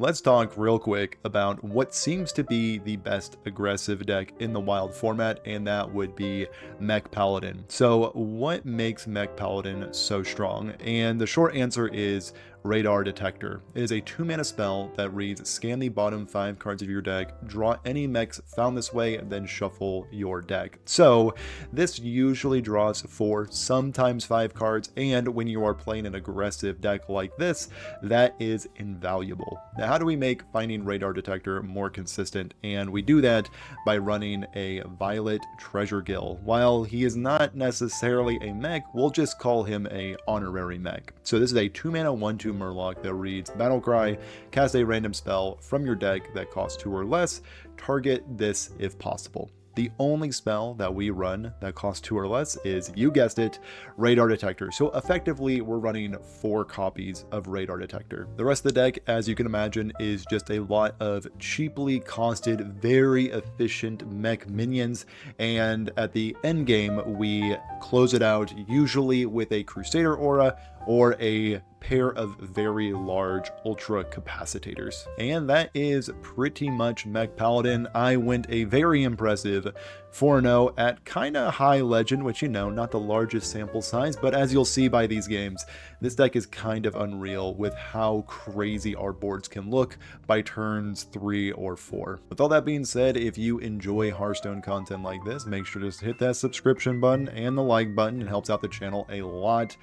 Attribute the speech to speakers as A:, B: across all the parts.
A: let's talk real quick about what seems to be the best aggressive deck in the wild format, and that would be Mech Paladin. So what makes Mech Paladin so strong? And the short answer is Radar Detector. It is a 2-mana spell that reads: scan the bottom 5 cards of your deck, draw any mechs found this way, and then shuffle your deck. So this usually draws 4, sometimes 5 cards, and when you are playing an aggressive deck like this, that is invaluable. Now, how do we make finding Radar Detector more consistent? And we do that by running a Violet Treasuregill. While he is not necessarily a mech, we'll just call him a honorary mech. So this is a 2-mana 1/2 Murloc that reads: Battlecry, cast a random spell from your deck that costs 2 or less, target this if possible. The only spell that we run that costs 2 or less is, you guessed it, Radar Detector. So effectively, we're running 4 copies of Radar Detector. The rest of the deck, as you can imagine, is just a lot of cheaply costed, very efficient mech minions. And at the end game, we close it out usually with a Crusader Aura or a pair of very large Ultra-Capacitors. And that is pretty much Mech Paladin. I went a very impressive 4-0 at kinda high legend, which, you know, not the largest sample size, but as you'll see by these games, this deck is kind of unreal with how crazy our boards can look by turns 3 or 4. With all that being said, if you enjoy Hearthstone content like this, make sure to hit that subscription button and the like button. It helps out the channel a lot.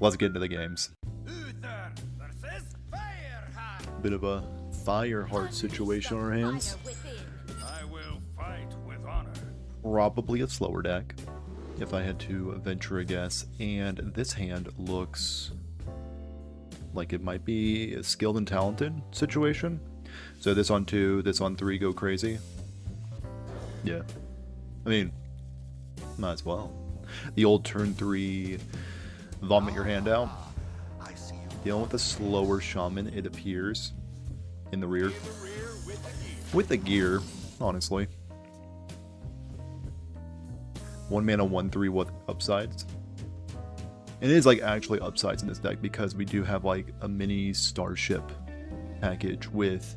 A: Let's get into the games. Bit of a Fireheart situation on our hands.
B: I will fight with honor.
A: Probably a slower deck, if I had to venture a guess. And this hand looks like it might be a skilled and talented situation. So this on 2, this on 3, go crazy. Yeah. I mean, might as well. The old turn 3, vomit your hand out. Dealing with a slower shaman, it appears, in the rear. With the gear, honestly. 1 mana 1/3 with upsides. And it is like actually upsides in this deck because we do have like a mini starship package with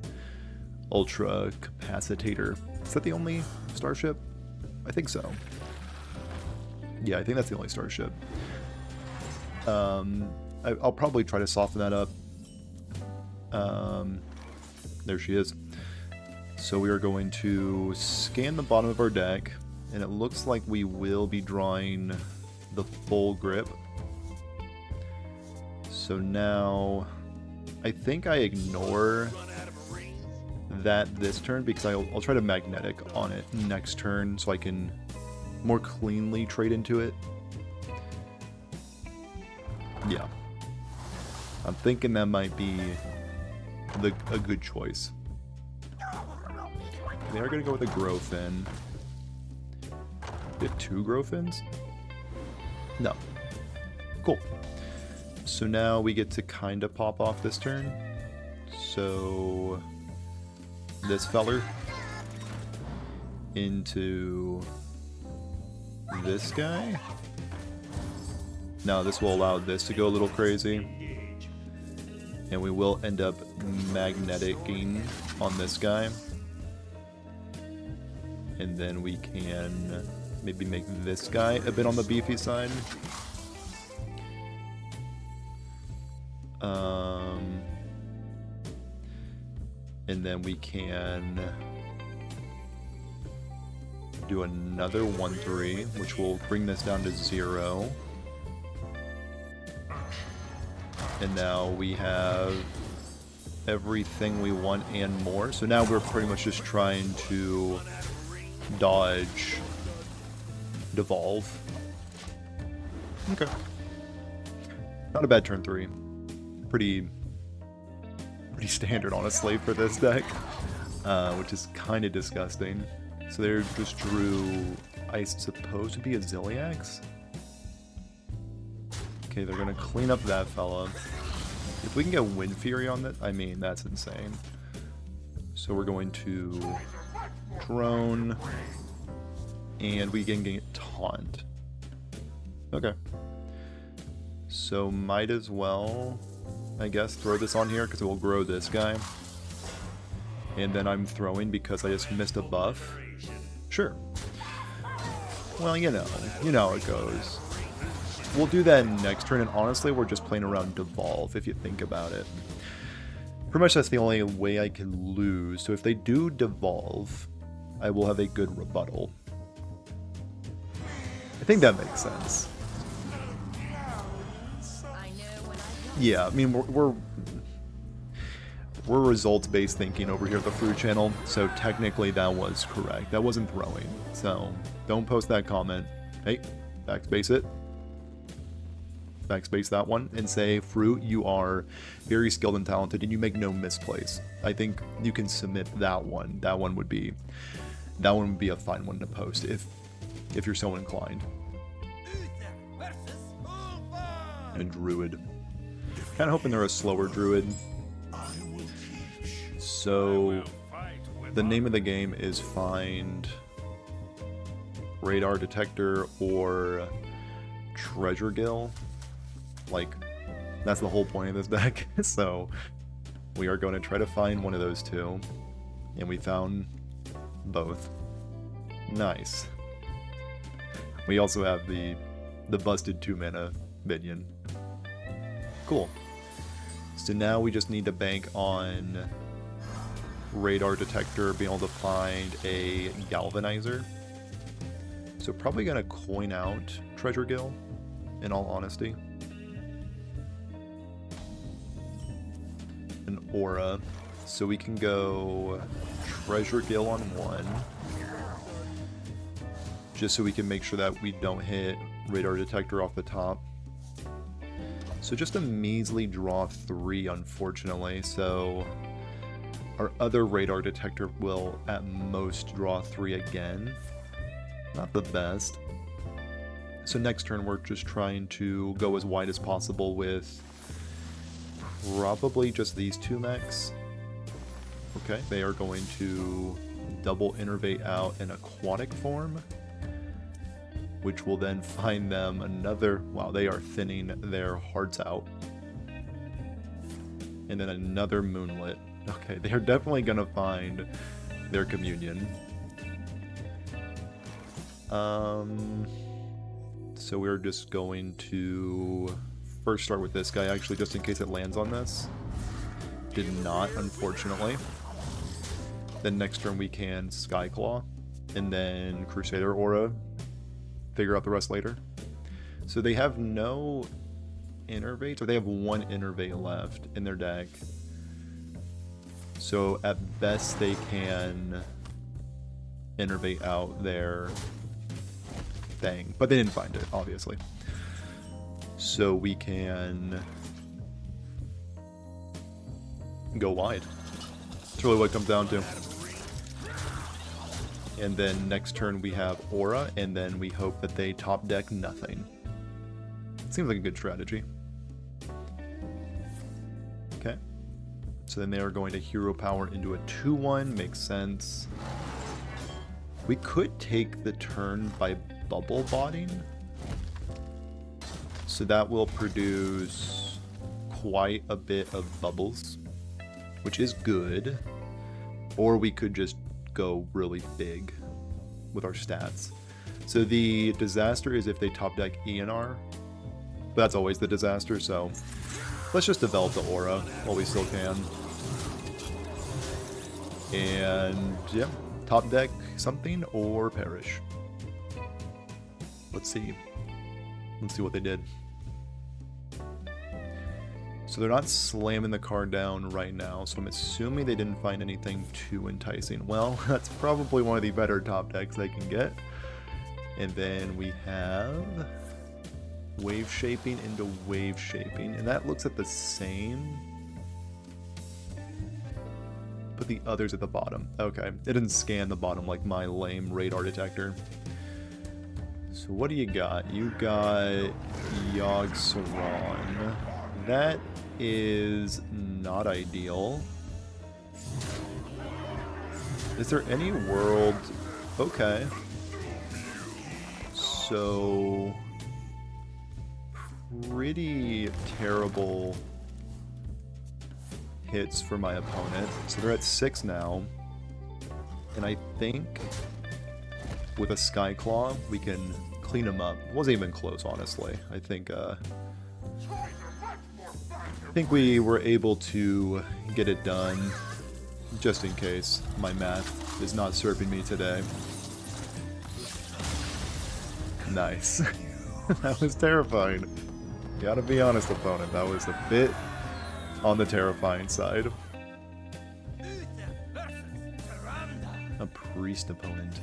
A: Ultra-Capacitor. Is that the only starship? I think so. Yeah, I think that's the only starship. I'll probably try to soften that up. There she is. So we are going to scan the bottom of our deck, and it looks like we will be drawing the full grip. So now I think I ignore that this turn because I'll try to magnetic on it next turn so I can more cleanly trade into it. Yeah. I'm thinking that might be a good choice. They are going to go with a Growfin. They have 2 Growfins? No. Cool. So now we get to kind of pop off this turn. So this feller into this guy. Now this will allow this to go a little crazy. And we will end up magneticking on this guy. And then we can maybe make this guy a bit on the beefy side. And then we can do another 1/3, which will bring this down to 0. And now we have everything we want and more. So now we're pretty much just trying to dodge Devolve. Okay. Not a bad turn 3. Pretty standard, honestly, for this deck. Which is kind of disgusting. So they just drew, I suppose, to be a Zilliax. Okay, they're gonna clean up that fella. If we can get Wind Fury on that, I mean, that's insane. So we're going to drone, and we can get Taunt. Okay. So might as well, I guess, throw this on here because it will grow this guy. and then I'm throwing because I just missed a buff. Sure. Well, you know how it goes. We'll do that next turn, and honestly, we're just playing around Devolve, if you think about it. Pretty much that's the only way I can lose, so if they do Devolve, I will have a good rebuttal. I think that makes sense. Yeah, I mean, we're results-based thinking over here at the Froot channel, so technically that was correct. That wasn't throwing, so don't post that comment. Hey, backspace it. Backspace that one and say, Froot, you are very skilled and talented and you make no misplays. I think you can submit that one. That one would be a fine one to post if you're so inclined. And Druid. Kinda hoping they're a slower Druid. So the name of the game is find Radar Detector or Treasuregill. Like, that's the whole point of this deck. So we are going to try to find one of those two. And we found both. Nice. We also have the busted 2-mana minion. Cool. So now we just need to bank on Radar Detector being able to find a Galvanizer. So probably going to coin out Treasuregill, in all honesty. An Aura. So we can go Treasuregill on one. Just so we can make sure that we don't hit Radar Detector off the top. So just a measly draw 3, unfortunately. So our other Radar Detector will at most draw 3 again. Not the best. So next turn we're just trying to go as wide as possible with probably just these 2 mechs. Okay, they are going to double innervate out an aquatic form, which will then find them another... Wow, they are thinning their hearts out. And then another Moonlit. Okay, they are definitely going to find their Communion. So we're just going to first start with this guy, actually, just in case it lands on this. Did not, unfortunately. Then next turn we can Skyclaw, and then Crusader Aura. Figure out the rest later. So they have no Innervate, or they have 1 Innervate left in their deck. So at best they can Innervate out their thing, but they didn't find it, obviously. So we can go wide. That's really what it comes down to. And then next turn we have Aura, and then we hope that they top deck nothing. Seems like a good strategy. Okay. So then they are going to Hero Power into a 2-1, makes sense. We could take the turn by Bubblebotting. So that will produce quite a bit of bubbles, which is good. Or we could just go really big with our stats. So the disaster is if they top deck ENR, but that's always the disaster, so let's just develop the Aura while we still can. And yeah, top deck something or perish. Let's see what they did. So they're not slamming the card down right now, so I'm assuming they didn't find anything too enticing. Well, that's probably one of the better top decks they can get. And then we have Wave Shaping into Wave Shaping, and that looks at the same. Put the others at the bottom. Okay, it didn't scan the bottom like my lame Radar Detector. So what do you got? You got Yogg-Saron. That is not ideal. Is there any world... Okay. So... pretty terrible hits for my opponent. So they're at 6 now. And I think with a Skyclaw, we can clean them up. It wasn't even close, honestly. I think we were able to get it done, just in case my math is not serving me today. Nice. That was terrifying. Gotta be honest, opponent. That was a bit on the terrifying side. A priest opponent.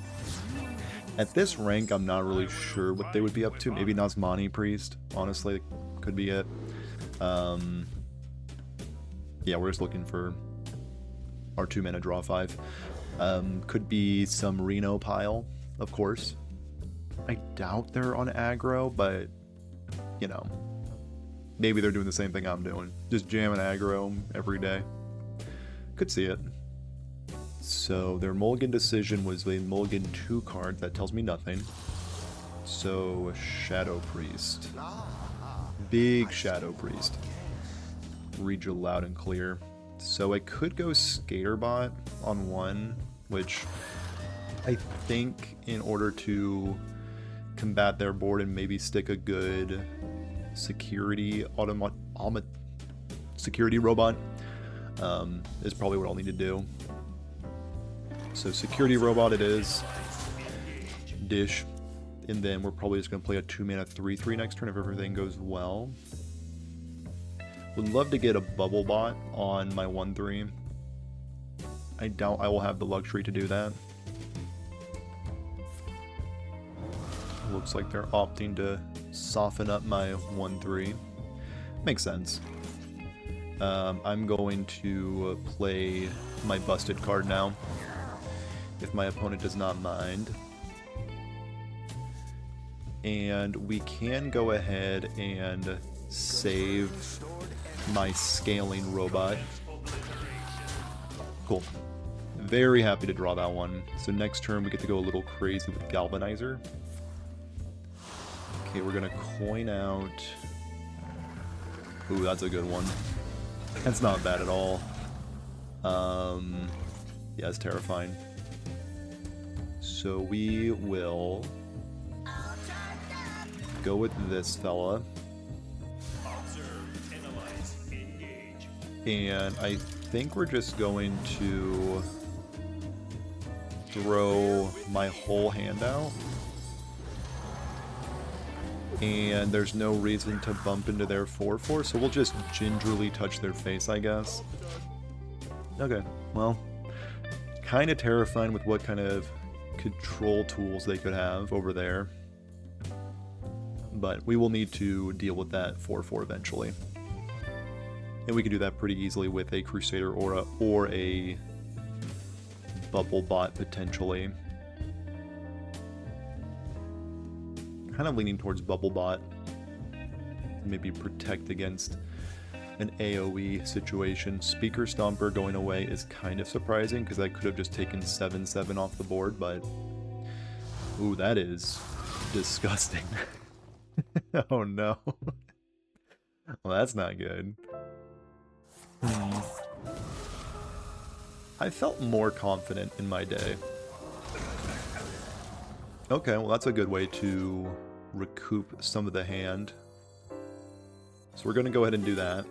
A: At this rank, I'm not really sure what they would be up to. Maybe Nazmani priest, honestly, could be it. Yeah, we're just looking for our 2-mana draw 5. Could be some Reno pile, of course. I doubt they're on aggro, but, you know, maybe they're doing the same thing I'm doing. Just jamming aggro every day. Could see it. So their mulligan decision was they mulligan 2 cards. That tells me nothing. So Shadow Priest. Big Shadow Priest. Read you loud and clear. So I could go Skaterbot on 1, which I think in order to combat their board and maybe stick a good security security robot is probably what I'll need to do. So security robot it is. Dish. And then we're probably just going to play a 2-mana 3/3 next turn if everything goes well. Would love to get a Bubblebot on my 1/3. I doubt I will have the luxury to do that. Looks like they're opting to soften up my 1/3. Makes sense. I'm going to play my busted card now, if my opponent does not mind. And we can go ahead and save my scaling robot. Cool. Very happy to draw that one. So next turn we get to go a little crazy with Galvanizer. Okay, we're gonna coin out. Ooh, that's a good one. That's not bad at all. Yeah, it's terrifying. So we will go with this fella. And I think we're just going to throw my whole hand out. And there's no reason to bump into their 4/4, so we'll just gingerly touch their face, I guess. Okay, well, kind of terrifying with what kind of control tools they could have over there. But we will need to deal with that 4/4 eventually. And we can do that pretty easily with a Crusader Aura or a Bubblebot potentially. Kind of leaning towards Bubblebot. Maybe protect against an AoE situation. Speaker Stomper going away is kind of surprising because I could have just taken 7/7 off the board, but ooh, that is disgusting. Oh no. Well, that's not good. I felt more confident in my day. Okay, well that's a good way to recoup some of the hand. So we're going to go ahead and do that.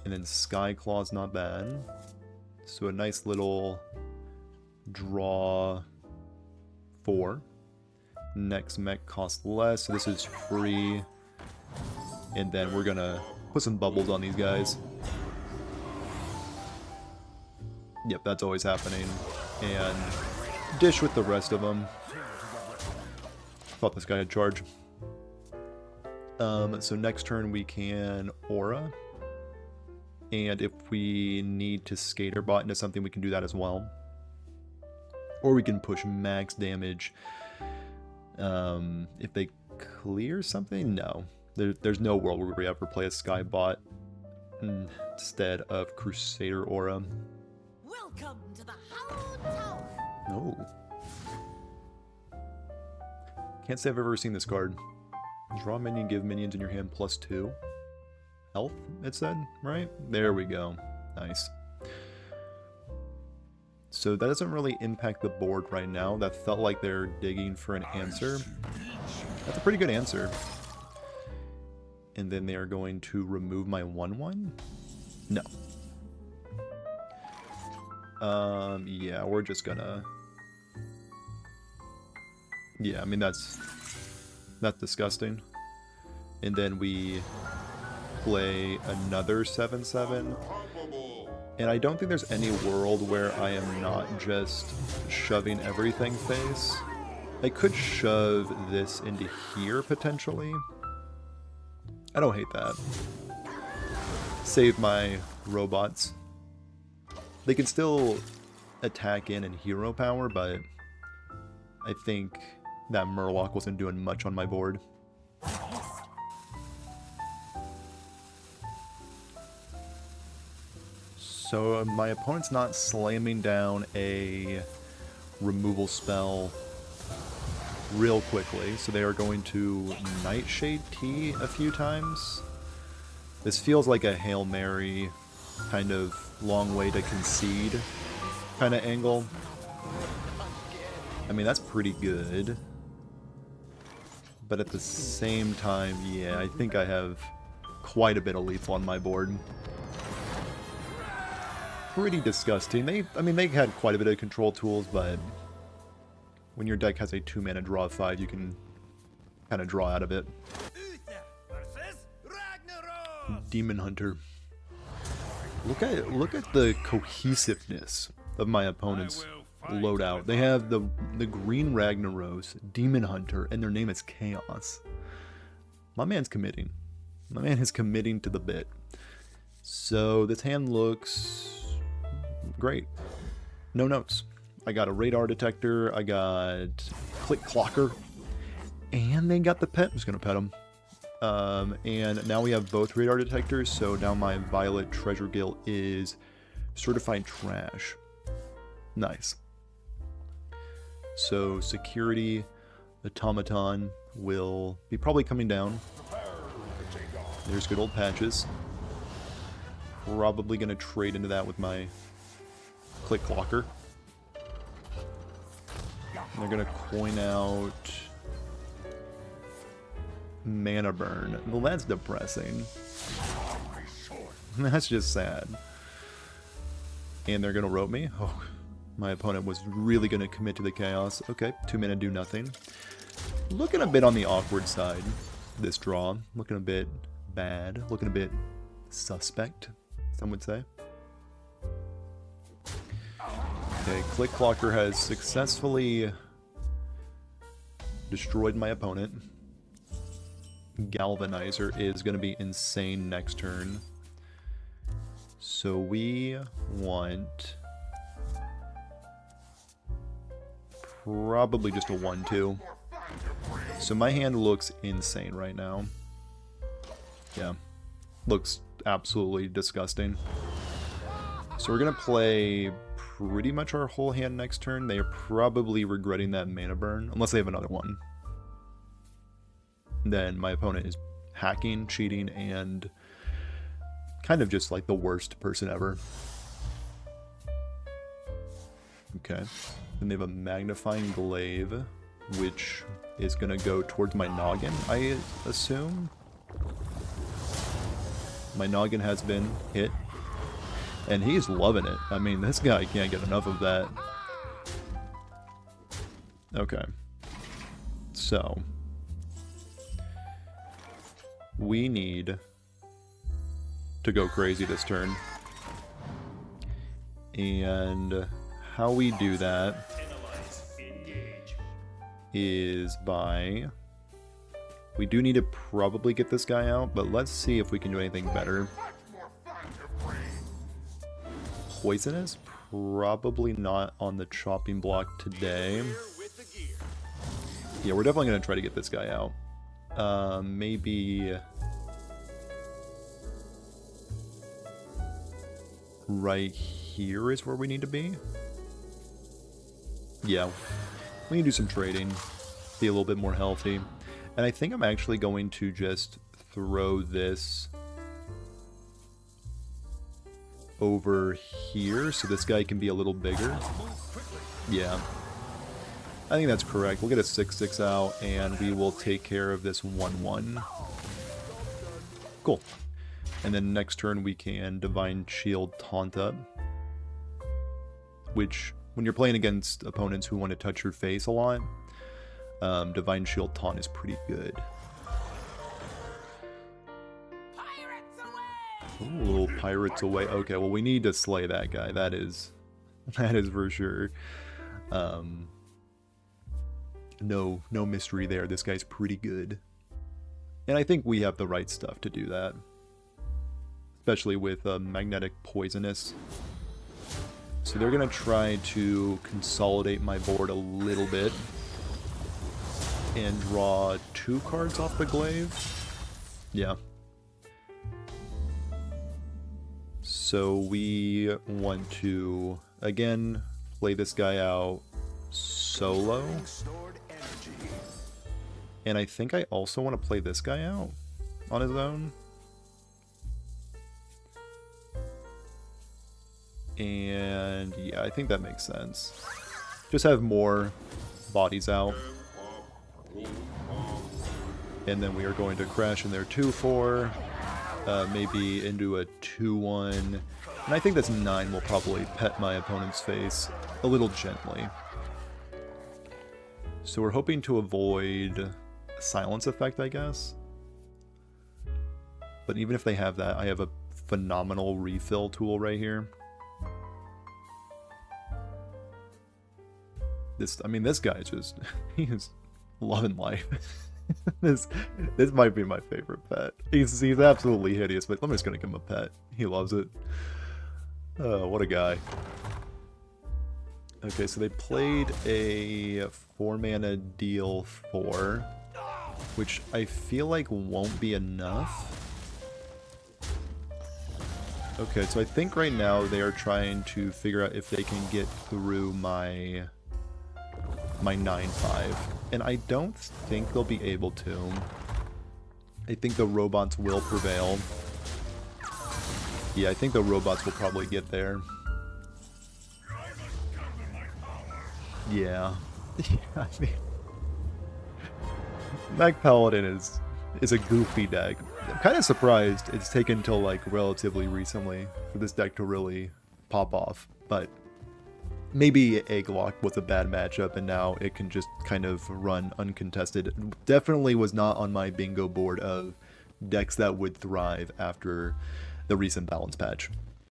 A: And then Skyclaw's not bad. So a nice little draw 4. Next mech costs less, so this is free. And then we're going to put some bubbles on these guys. Yep, that's always happening. And dish with the rest of them. Thought this guy had charge. So next turn we can Aura. And if we need to Skaterbot into something, we can do that as well. Or we can push max damage. If they clear something? No. There's no world where we ever play a Skybot instead of Crusader Aura.
C: Welcome to the Hallowed Tower.
A: No. Can't say I've ever seen this card. Draw a minion, give minions in your hand +2. health, it said, right? There we go. Nice. So that doesn't really impact the board right now. That felt like they're digging for an answer. That's a pretty good answer. And then they are going to remove my 1/1? No. Yeah, we're just gonna... Yeah, I mean, that's disgusting. And then we play another 7/7. And I don't think there's any world where I am not just shoving everything face. I could shove this into here, potentially. I don't hate that. Save my robots. They can still attack in and hero power, but I think that Murloc wasn't doing much on my board. So my opponent's not slamming down a removal spell real quickly, so they are going to Nightshade Tea a few times. This feels like a Hail Mary kind of long way to concede kind of angle. I mean, that's pretty good. But at the same time, yeah, I think I have quite a bit of lethal on my board. Pretty disgusting. I mean, they had quite a bit of control tools, but when your deck has a 2-mana draw 5, you can kind of draw out of it. Demon Hunter. Look at the cohesiveness of my opponent's loadout. They have the green Ragnaros, Demon Hunter, and their name is Chaos. My man's committing. My man is committing to the bit. So this hand looks great. No notes. I got a radar detector, I got click clocker, and they got the pet. I'm just gonna pet them. And now we have both radar detectors, so now my Violet Treasuregill is certified trash. Nice. So security Automaton will be probably coming down. There's good old Patches. Probably gonna trade into that with my click clocker. They're gonna coin out Mana Burn. Well, that's depressing. That's just sad. And they're gonna rope me. Oh, my opponent was really gonna commit to the chaos. Okay, 2 mana do nothing. Looking a bit on the awkward side, this draw. Looking a bit bad. Looking a bit suspect, some would say. Okay, Click Clocker has successfully destroyed my opponent. Galvanizer is going to be insane next turn. So we want probably just a 1/2. So my hand looks insane right now. Yeah, looks absolutely disgusting. So we're going to play pretty much our whole hand next turn. They are probably regretting that mana burn, unless they have another one. Then my opponent is hacking, cheating, and kind of just like the worst person ever. Okay. Then they have a Magnifying Glaive, which is going to go towards my noggin, I assume. My noggin has been hit. And he's loving it. I mean, this guy can't get enough of that. Okay. So we need to go crazy this turn. And how we do that is by... We do need to probably get this guy out, but let's see if we can do anything better. Poisonous? Probably not on the chopping block today. Yeah, we're definitely going to try to get this guy out. Maybe right here is where we need to be. Yeah, we can do some trading, be a little bit more healthy. And I think I'm actually going to just throw this over here so this guy can be a little bigger. Yeah. I think that's correct. We'll get a 6/6 out, and we will take care of this 1/1. Cool. And then next turn we can Divine Shield Taunt up. Which, when you're playing against opponents who want to touch your face a lot, Divine Shield Taunt is pretty good. Ooh, little pirates away. Okay, well we need to slay that guy. That is for sure. No mystery there. This guy's pretty good. And I think we have the right stuff to do that. Especially with Magnetic Poisonous. So they're going to try to consolidate my board a little bit. And draw 2 cards off the glaive. Yeah. So we want to, again, play this guy out solo. And I think I also want to play this guy out on his own. And yeah, I think that makes sense. Just have more bodies out. And then we are going to crash in their 2/4. Maybe into a 2/1. And I think this 9 will probably pet my opponent's face a little gently. So we're hoping to avoid silence effect, I guess. But even if they have that, I have a phenomenal refill tool right here. This guy just, he is loving life. This might be my favorite pet. He's absolutely hideous, but I'm just gonna give him a pet. He loves it. Oh, what a guy. Okay, so they played a 4-mana deal 4, which I feel like won't be enough. Okay, so I think right now they are trying to figure out if they can get through my 9/5, and I don't think they'll be able to. I think the robots will prevail. Yeah, I think the robots will probably get there. Yeah. I mean, Mech Paladin is a goofy deck. I'm kind of surprised it's taken until like relatively recently for this deck to really pop off, but maybe Egglock was a bad matchup and now it can just kind of run uncontested. It definitely was not on my bingo board of decks that would thrive after the recent balance patch.